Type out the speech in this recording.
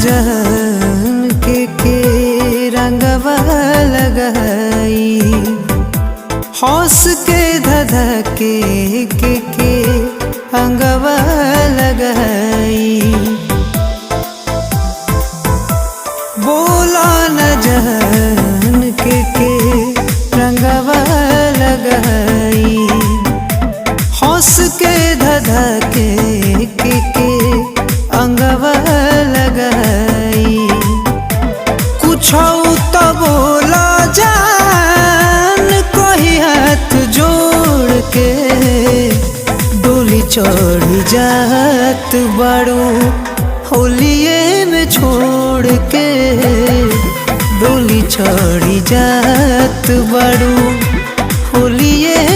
जान के रंगवा लगाई, हौस के धधा के अंगवा लगाई। बोला न जान के रंगवा लगाई, हौस के धधा के अंगवा लगाई। कुछ तो बोला जान कोई हाथ जोड़ के, डोली चढ़ जात बाड़ू होलिये में छोड़ के, डोली चढ़ जात बाड़ू होलिये